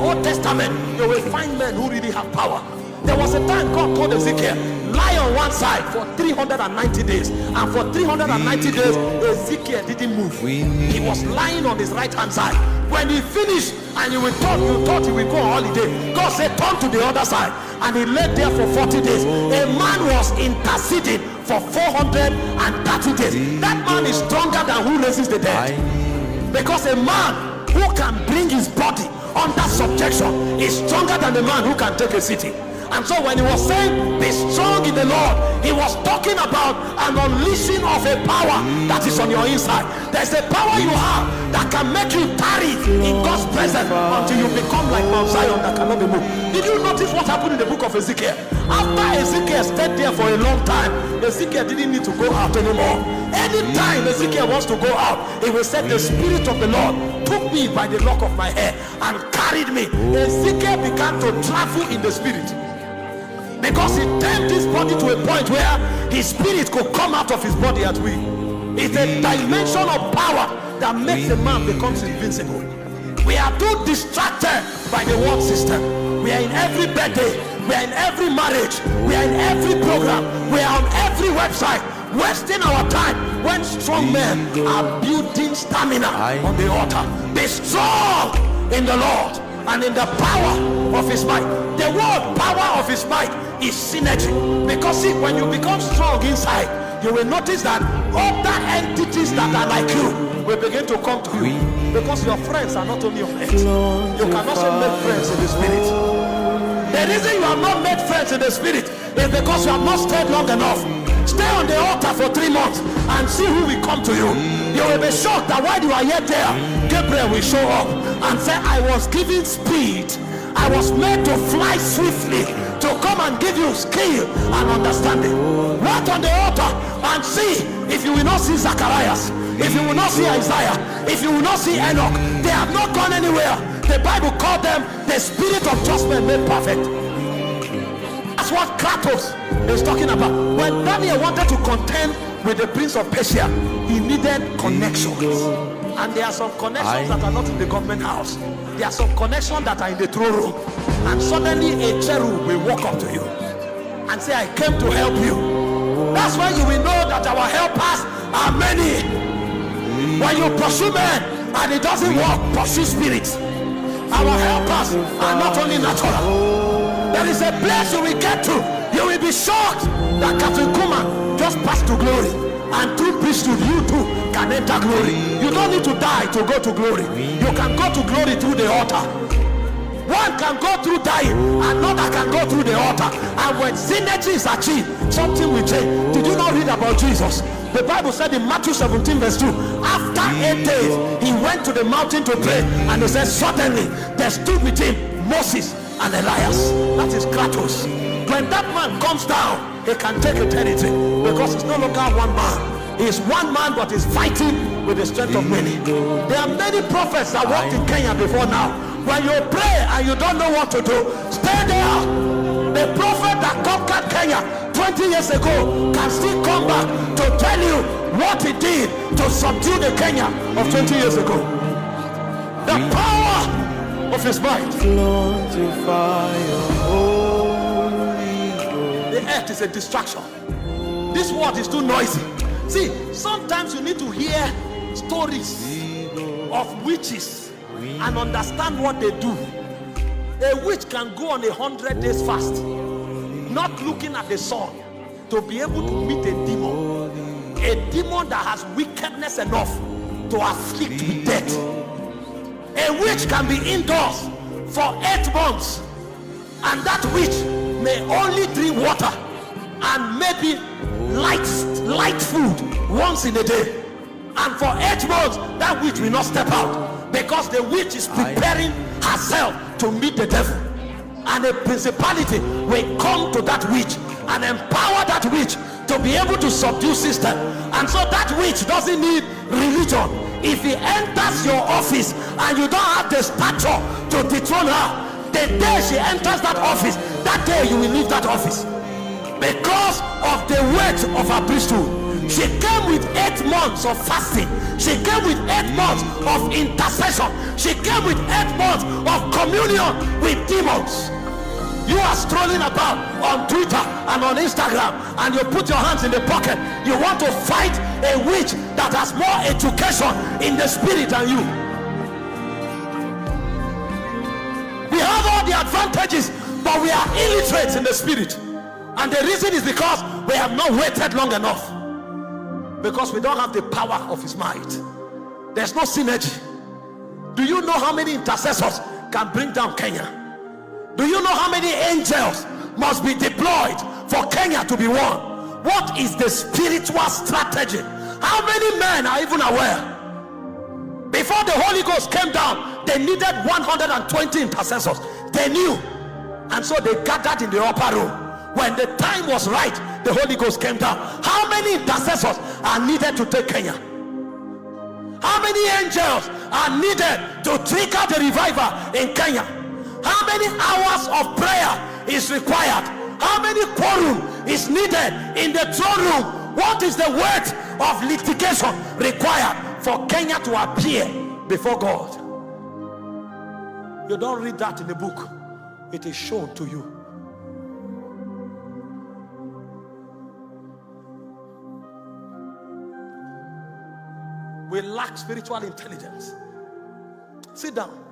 Old Testament, you will find men who really have power. There was a time God told Ezekiel, lie on one side for 390 days. And for 390 days, Ezekiel didn't move. He was lying on his right hand side. When he finished, and you thought he will go on holiday, God said, turn to the other side. And he lay there for 40 days. A man was interceding for 430 days. That man is stronger than who raises the dead. Because a man who can bring his body under subjection is stronger than the man who can take a city. And so when he was saying, be strong in the Lord, he was talking about an unleashing of a power that is on your inside. There's a power you have that can make you tarry in God's presence until you become like Mount Zion that cannot be moved. Did you notice what happened in the book of Ezekiel? After Ezekiel stayed there for a long time, Ezekiel didn't need to go out anymore. Anytime Ezekiel wants to go out, he will say, the Spirit of the Lord took me by the lock of my hair and carried me. Ezekiel began to travel in the Spirit, because he turned his body to a point where his spirit could come out of his body at will. It's a dimension of power that makes a man becomes invincible. We are too distracted by the world system. We are in every birthday, we are in every marriage, we are in every program, we are on every website, wasting our time when strong men are building stamina on the altar. Be strong in the Lord and in the power of his might. The word power of his might is synergy. Because see, when you become strong inside, you will notice that other entities that are like you will begin to come to you. Because your friends are not only on earth, you can also make friends in the spirit. The reason you have not made friends in the spirit is because you have not stayed long enough. Stay on the altar for 3 months and see who will come to you. You will be shocked that while you are yet there, Gabriel will show up and say, I was given speed, I was made to fly swiftly, to come and give you skill and understanding. Right on the altar and see if you will not see Zacharias, if you will not see Isaiah, if you will not see Enoch. They have not gone anywhere. The Bible called them the spirit of judgment made perfect. That's what Kratos is talking about. When Daniel wanted to contend with the prince of Persia, he needed connections. And there are some connections that are not in the government house. There are some connections that are in the throne room. And suddenly a cherub will walk up to you and say, I came to help you. That's why you will know that our helpers are many. When you pursue men and it doesn't work, pursue spirits. Our helpers are not only natural. There is a place you will get to. You will be shocked that Captain Kuma just passed to glory. And through priesthood, you too can enter glory. You don't need to die to go to glory. You can go to glory through the altar. One can go through dying, another can go through the altar. And when synergy is achieved, something will change. Did you not read about Jesus? The Bible said in Matthew 17 verse 2, after 8 days, he went to the mountain to pray. And he said, suddenly there stood with him Moses and Elias. That is Kratos. When that man comes down, he can take a territory, because it's no longer one man. He is one man, but he's fighting with the strength of many. There are many prophets that walked in Kenya before now. When you pray and you don't know what to do, stay there. The prophet that conquered Kenya 20 years ago can still come back to tell you what he did to subdue the Kenya of 20 years ago. The power of his might. The earth is a distraction. This world is too noisy. See, sometimes you need to hear stories of witches and understand what they do. A witch can go on 100 days fast, not looking at the sun, to be able to meet a demon that has wickedness enough to afflict with death. A witch can be indoors for 8 months, and that witch may only drink water and maybe light food once in a day. And for 8 months, that witch will not step out, because the witch is preparing herself to meet the devil. And a principality will come to that witch and empower that witch to be able to subdue system. And so that witch doesn't need religion. If he enters your office and you don't have the stature to dethrone her, the day she enters that office, that day you will leave that office, because of the weight of her priesthood. She came with 8 months of fasting. She came with 8 months of intercession. She came with 8 months of communion with demons. You are strolling about on Twitter and on Instagram, and you put your hands in the pocket. You want to fight a witch that has more education in the spirit than you. We have all the advantages, but we are illiterate in the spirit. And the reason is because we have not waited long enough. Because we don't have the power of his might. There's no synergy. Do you know how many intercessors can bring down Kenya? Do you know how many angels must be deployed for Kenya to be won? What is the spiritual strategy? How many men are even aware? Before the Holy Ghost came down, they needed 120 intercessors. They knew. And so they gathered in the upper room. When the time was right, the Holy Ghost came down. How many intercessors are needed to take Kenya? How many angels are needed to trigger the revival in Kenya? How many hours of prayer is required? How many quorum is needed in the throne room? What is the weight of litigation required for Kenya to appear before God? You don't read that in the book. It is shown to you. We lack spiritual intelligence. Sit down.